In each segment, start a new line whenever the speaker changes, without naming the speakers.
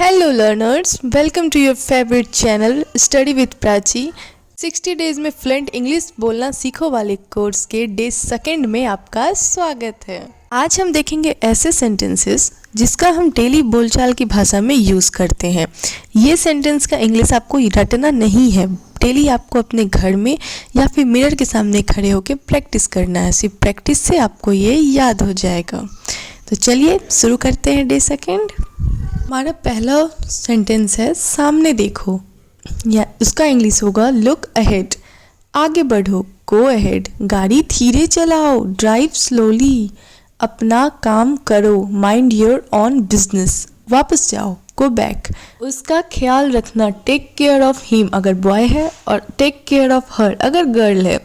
Hello learners, welcome to your favourite channel study with Prachi. 60 days में fluent English बोलना सीखो वाले कोर्स के डे सेकंड में आपका स्वागत है। आज हम देखेंगे ऐसे सेंटेंसेस जिसका हम डेली बोलचाल की भाषा में यूज़ करते हैं। ये सेंटेंस का इंग्लिश आपको रटना नहीं है, डेली आपको अपने घर में या फिर मिरर के सामने खड़े होकर प्रैक्टिस करना है। सिर्फ प्रैक्टिस से आपको ये याद हो जाएगा। तो चलिए शुरू करते हैं डे सेकंड। हमारा पहला सेंटेंस है सामने देखो, या उसका इंग्लिश होगा लुक अहेड। आगे बढ़ो, गो अहेड। गाड़ी धीरे चलाओ, ड्राइव स्लोली। अपना काम करो, माइंड योर ऑन बिजनेस। वापस जाओ, गो बैक। उसका ख्याल रखना, टेक केयर ऑफ हिम अगर बॉय है और टेक केयर ऑफ हर अगर गर्ल है।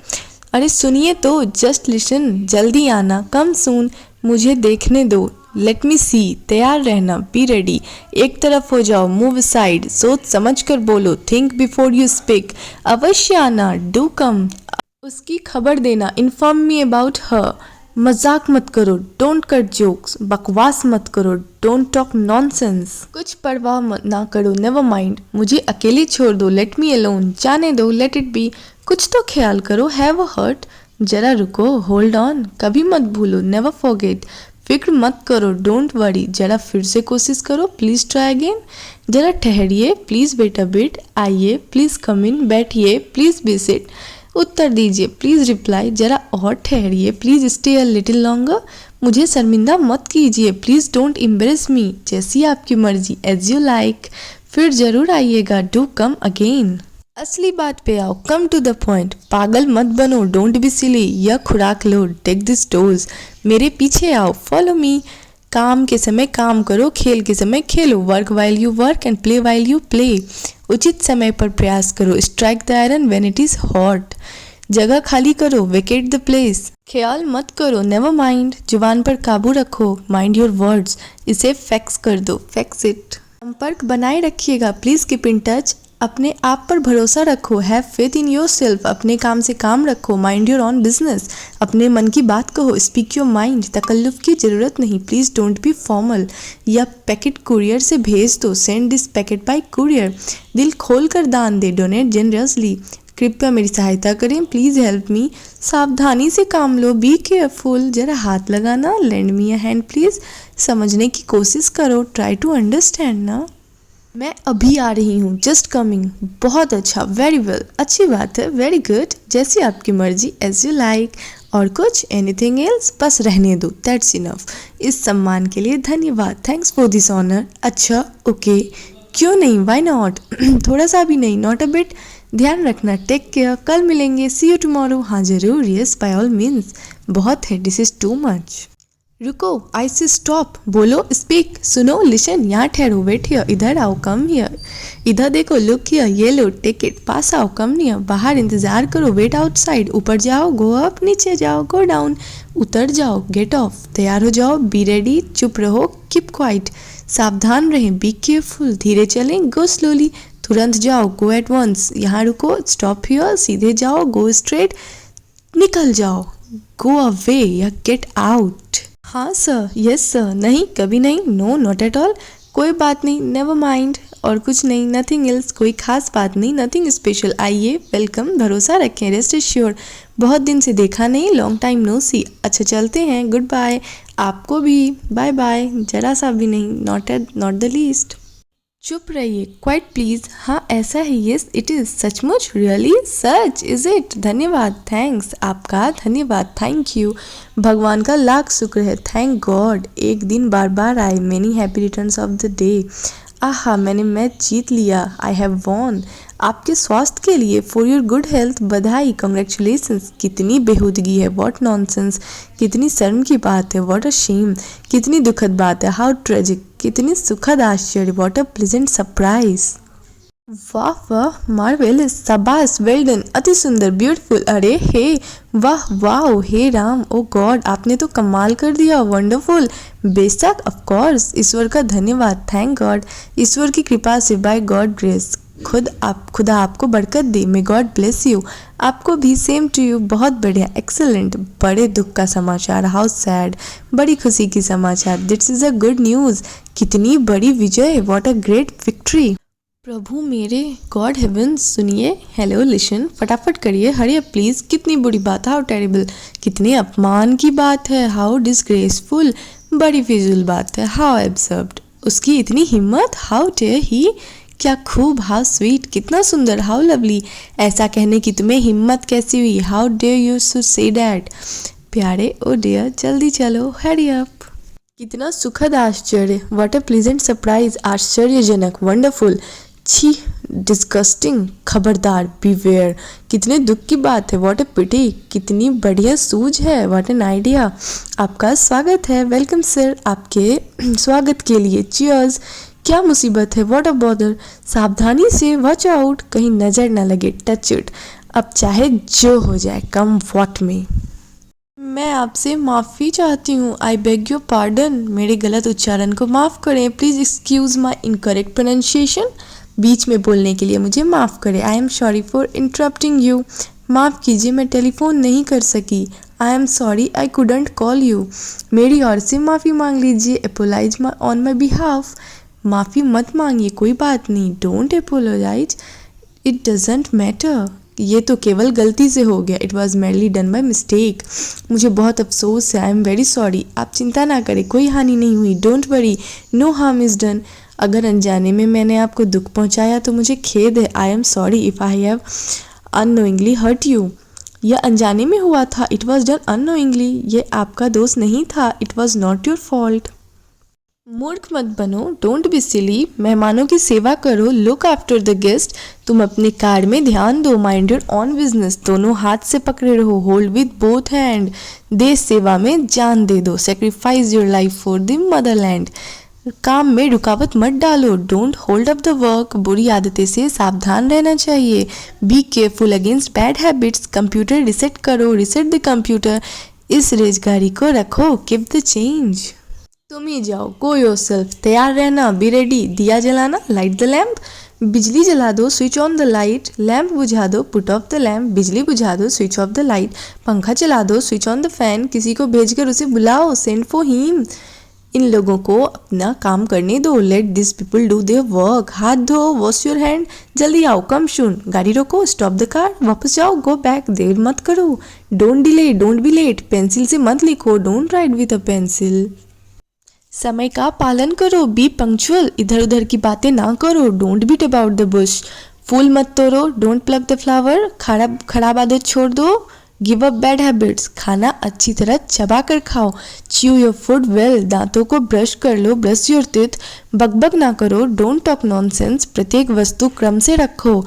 अरे सुनिए तो, जस्ट लिसन। जल्दी आना, कम सून। मुझे देखने दो, लेट मी सी। तैयार रहना, बी रेडी। एक तरफ हो जाओ, मूव साइड। सोच समझ कर बोलो, थिंक बिफोर यू स्पीक। अवश्य आना, डू कम। उसकी खबर देना, इन्फॉर्म मी अबाउट हर। मजाक मत करो, डोंट कट जोक्स। बकवास मत करो, डोंट टॉक नॉनसेंस। कुछ परवाह ना करो, नेवर माइंड। मुझे अकेले छोड़ दो, लेट मी अलोन। जाने दो, लेट इट बी। कुछ तो ख्याल करो, हैव अ हर्ट। जरा रुको, होल्ड ऑन। कभी मत भूलो, नेवर फॉरगेट। फिक्र मत करो, डोंट वरी। जरा फिर से कोशिश करो, प्लीज़ ट्राई अगेन। जरा ठहरिए, प्लीज़ वेट अ बिट। आइए, प्लीज़ कम इन। बैठिए, प्लीज़ बी सिट। उत्तर दीजिए, प्लीज़ रिप्लाई। जरा और ठहरिए, please stay a little longer. मुझे शर्मिंदा मत कीजिए, प्लीज़ डोंट एम्बेरस मी। जैसी आपकी मर्जी, एज यू लाइक। फिर जरूर आइएगा, डू कम अगेन। असली बात पे आओ, कम टू द पॉइंट। पागल मत बनो, डोंट बी सिली। यह खुराक लो, टेक दिस डोज। मेरे पीछे आओ, फॉलो मी। काम के समय काम करो, खेल के समय खेलो। Work while you work and play while you play. उचित समय पर प्रयास करो, strike the iron when it is hot. जगह खाली करो, वेकेट द प्लेस। ख्याल मत करो, नेवर माइंड। जुबान पर काबू रखो, माइंड योर वर्ड्स। इसे फैक्स कर दो, फैक्स इट। संपर्क बनाए रखिएगा, प्लीज कीप इन टच। अपने आप पर भरोसा रखो, have faith in your self. अपने काम से काम रखो, माइंड योर ऑन बिजनेस। अपने मन की बात कहो, स्पीक योर माइंड। तकल्लुफ की जरूरत नहीं, प्लीज डोंट बी फॉर्मल। या पैकेट कुरियर से भेज दो, send this packet bye courier. दिल खोल कर दान दे, डोनेट जेनरसली। कृपया मेरी सहायता करें, प्लीज़ हेल्प मी। सावधानी से काम लो, बी केयरफुल। जरा हाथ लगाना, lend me a hand please. समझने की कोशिश करो, ट्राई टू अंडरस्टैंड ना। मैं अभी आ रही हूँ, जस्ट कमिंग। बहुत अच्छा, वेरी वेल। अच्छी बात है, वेरी गुड। जैसी आपकी मर्जी, एज यू लाइक। और कुछ, एनीथिंग एल्स? बस रहने दो, दैट्स इनफ। इस सम्मान के लिए धन्यवाद, थैंक्स फॉर दिस ऑनर। अच्छा, ओके, क्यों नहीं, वाई नॉट। थोड़ा सा भी नहीं, नॉट अ बिट। ध्यान रखना, टेक केयर। कल मिलेंगे, सी यू टुमारो। हाँ जरूर, यस बाय ऑल मीन्स। बहुत है, दिस इज टू मच। रुको, आई से स्टॉप। बोलो, स्पीक। सुनो, लिसन। यहाँ ठहरो, वेट हियर। इधर आओ, कम हियर। इधर देखो, लुक हियर। ये लो, टेक इट। पास आओ, कम नियर। बाहर इंतजार करो, वेट आउटसाइड। ऊपर जाओ, गो अप। नीचे जाओ, गो डाउन। उतर जाओ, गेट ऑफ। तैयार हो जाओ, बी रेडी। चुप रहो, कीप क्वाइट। सावधान रहें, बी केयरफुल। धीरे चलें, गो स्लोली। तुरंत जाओ, गो एट वंस। यहाँ रुको, स्टॉप हियर। सीधे जाओ, गो स्ट्रेट। निकल जाओ, गो अवे या गेट आउट। हाँ सर, यस सर। नहीं, कभी नहीं, नो, नॉट एट ऑल। कोई बात नहीं, नेवर माइंड। और कुछ नहीं, नथिंग एल्स। कोई खास बात नहीं, नथिंग स्पेशल। आइए, वेलकम। भरोसा रखें, रेस्ट एश्योर्ड। बहुत दिन से देखा नहीं, लॉन्ग टाइम नो सी। अच्छा चलते हैं, गुड बाय। आपको भी बाय बाय। जरा सा भी नहीं, नॉट द लीस्ट। चुप रहिए, क्वाइट प्लीज। हाँ ऐसा है, यस इट इज। सचमुच, रियली, सच, इज इट। धन्यवाद, थैंक्स। आपका धन्यवाद, थैंक यू। भगवान का लाख शुक्र है, थैंक गॉड। एक दिन बार बार आए, many happy returns of the day. आहा, मैंने मैच जीत लिया, आई हैव वॉन। आपके स्वास्थ्य के लिए, फॉर योर गुड हेल्थ, बधाई, कॉन्ग्रेचुलेसन्स। कितनी बेहूदगी है, व्हाट नॉनसेंस। कितनी शर्म की बात है, व्हाट अ शेम। कितनी दुखद बात है, हाउ ट्रेजिक। कितनी सुखद आश्चर्य, व्हाट अ प्लेजेंट सरप्राइज। वाह वाह, मार्वेलस, शाबाश, वेल डन, अति सुंदर, ब्यूटीफुल। अरे हे, वाह वाओ, हे राम, ओ गॉड, आपने तो कमाल कर दिया, वंडरफुल। बेशक, ऑफ कोर्स, ईश्वर का धन्यवाद, थैंक गॉड। ईश्वर की कृपा से, बाय गॉड ग्रेस। खुदा आपको बरकत दे, मे गॉड ब्लेस यू। आपको भी, सेम टू यू। बहुत बढ़िया, एक्सेलेंट। बड़े दुख का समाचार, हाउ सैड। बड़ी खुशी की समाचार, this is a good news. कितनी बड़ी विजय, व्हाट अ ग्रेट विक्ट्री। प्रभु मेरे, गॉड हेवंस, सुनिए। हेलो, लिसन, फटाफट करिए, हरी अप प्लीज़। कितनी बुरी बात, हाउ टेरिबल। कितने अपमान की बात है, हाउ डिसग्रेसफुल। बड़ी फिजूल बात है, हाउ एब्सर्ड। उसकी इतनी हिम्मत, हाउ डेयर ही। क्या खूब, हाउ स्वीट। कितना सुंदर, हाउ लवली। ऐसा कहने की तुम्हें हिम्मत कैसी हुई, how dare you should say that. प्यारे, ओ डियर, जल्दी चलो, हरी अप। कितना सुखद आश्चर्य, व्हाट अ प्लीजेंट सरप्राइज। आश्चर्यजनक, वंडरफुल। छी, डिस्गस्टिंग, खबरदार, बीवेयर। कितने दुख की बात है, व्हाट अ पिटी। कितनी बढ़िया सूझ है, व्हाट एन आइडिया। आपका स्वागत है, वेलकम सर। आपके स्वागत के लिए चीयर्स। क्या मुसीबत है, व्हाट अ बॉदर। सावधानी से, वॉच आउट, कहीं नजर ना लगे, टच इट। अब चाहे जो हो जाए, कम व्हाट में। मैं आपसे माफ़ी चाहती हूँ, आई बेग योर पार्डन। मेरे गलत उच्चारण को माफ़ करें, please excuse my incorrect pronunciation. बीच में बोलने के लिए मुझे माफ़ करें, I am sorry for interrupting you. माफ़ कीजिए, मैं टेलीफोन नहीं कर सकी, I am sorry I couldn't call you. मेरी ओर से माफ़ी मांग लीजिए, अपोलाइज ऑन माई बिहाफ। माफ़ी मत मांगिए, कोई बात नहीं, don't apologise, it doesn't matter. ये तो केवल गलती से हो गया, it was merely done by mistake. मुझे बहुत अफसोस है, आई एम वेरी सॉरी। आप चिंता ना करें, कोई हानि नहीं हुई, don't worry, no harm is done. अगर अनजाने में मैंने आपको दुख पहुंचाया तो मुझे खेद है, I am sorry if I have unknowingly hurt you. यह अनजाने में हुआ था, इट वॉज डन अननोइंगली। ये आपका दोष नहीं था, it was not your fault. मूर्ख मत बनो, डोंट बी सिली। मेहमानों की सेवा करो, लुक आफ्टर द गेस्ट। तुम अपने कार में ध्यान दो, माइंड योर ऑन बिजनेस। दोनों हाथ से पकड़े रहो, होल्ड विद बोथ हैंड। देश सेवा में जान दे दो, sacrifice your life for the Motherland. काम में रुकावट मत डालो, don't hold up the work. बुरी आदतें से सावधान रहना चाहिए, be careful against bad habits. Computer reset करो, रिसेट द कंप्यूटर। इस रेजगारी को रखो, कीप द चेंज। तुम ही जाओ, गो योरसेल्फ। तैयार रहना, बी रेडी। दिया जलाना, लाइट द लैम्प। बिजली जला दो, switch on the light. Lamp बुझा दो, पुट ऑफ द लैम्प। बिजली बुझा दो, स्विच ऑफ द लाइट। पंखा चला दो, स्विच ऑन द फैन। किसी को भेजकर उसे बुलाओ, सेंड फॉर हिम। इन लोगों को अपना काम करने दो, let this people do their work. हाथ धो, वॉश योर हैंड। जल्दी आओ, कम सुन। गाड़ी रोको, स्टॉप द कार। वापस जाओ, गो बैक। देर मत करो, don't delay, don't be late. Pencil से मत लिखो, don't write with a pencil. समय का पालन करो, बी पंक्चुअल। इधर उधर की बातें ना करो, don't beat about the bush. फूल मत तोड़ो, डोंट प्लग द फ्लावर। खराब आदत छोड़ दो, गिव अप बैड हैबिट्स। खाना अच्छी तरह चबा कर खाओ, च्यू योर फूड वेल। दांतों को ब्रश कर लो, ब्रश योर टीथ। बकबक ना करो, डोंट टॉक नॉनसेंस। प्रत्येक वस्तु क्रम से रखो,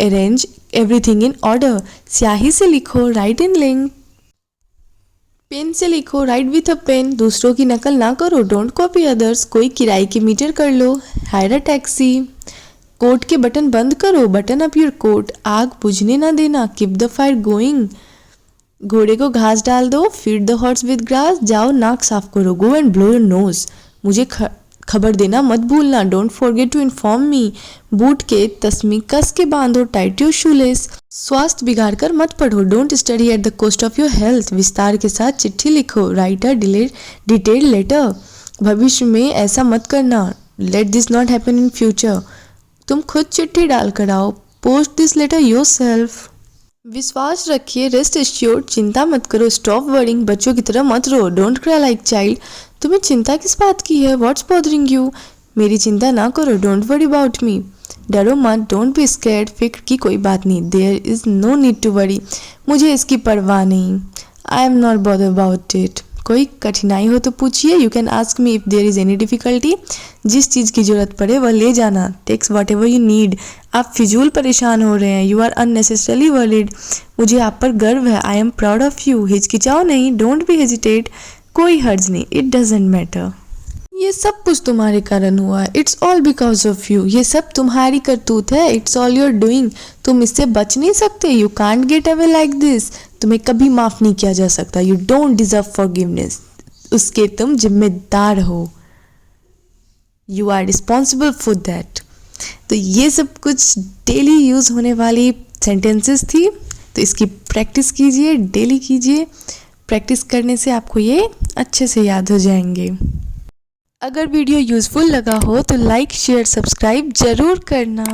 अरेंज एवरीथिंग इन ऑर्डर। स्याही से लिखो, राइट इन लिंक। पेन से लिखो, राइट विथ अ पेन। दूसरों की नकल ना करो, डोंट कॉपी अदर्स। कोई किराए की मीटर कर लो, हायर अ टैक्सी। कोट के बटन बंद करो, बटन अप योर कोट। आग बुझने ना देना, कीप द फायर गोइंग। घोड़े को घास डाल दो, feed the horse with grass. जाओ, नाक साफ करो, go and blow your nose. मुझे खबर देना मत भूलना, don't forget to inform me. Boot के तस्मी कस के बांधो, टाइट योर शूलेस। स्वास्थ्य बिगाड़ कर मत पढ़ो, don't study at the cost of your health. विस्तार के साथ चिट्ठी लिखो, राइट अ डिटेल्ड लेटर। भविष्य में ऐसा मत करना, let this not happen in future. तुम खुद चिट्ठी डाल कर आओ, post this letter yourself. विश्वास रखिए, रेस्ट एश्योर्ड, चिंता मत करो, स्टॉप वरिंग। बच्चों की तरह मत रो, डोंट क्राई लाइक चाइल्ड। तुम्हें चिंता किस बात की है, व्हाट्स बॉदरिंग यू। मेरी चिंता ना करो, डोंट वरी अबाउट मी। डरो मत, डोंट बी स्कैर्ड। फिक्र की कोई बात नहीं, there is no need to worry. मुझे इसकी परवाह नहीं, I am not bother about it. कोई कठिनाई हो तो पूछिए, you can ask me if there is any difficulty. जिस चीज़ की ज़रूरत पड़े वह ले जाना, takes whatever you need. आप फिजूल परेशान हो रहे हैं, यू आर अननेसेसरली वरीड। मुझे आप पर गर्व है, I am proud of you. हिचकिचाओ नहीं, डोंट बी हेजिटेट। कोई हर्ज नहीं, इट डजेंट मैटर। ये सब कुछ तुम्हारे कारण हुआ है, it's all because of you. ये सब तुम्हारी करतूत है, इट्स ऑल योर डूइंग। तुम इससे बच नहीं सकते, you can't get away like this. तुम्हें कभी माफ नहीं किया जा सकता, यू डोंट डिजर्व फॉरगिवनेस। उसके तुम जिम्मेदार हो, you are responsible for that. तो ये सब कुछ डेली यूज़ होने वाली सेंटेंसेस थी। तो इसकी प्रैक्टिस कीजिए, डेली कीजिए। प्रैक्टिस करने से आपको ये अच्छे से याद हो जाएंगे। अगर वीडियो यूज़फुल लगा हो तो लाइक शेयर सब्सक्राइब ज़रूर करना।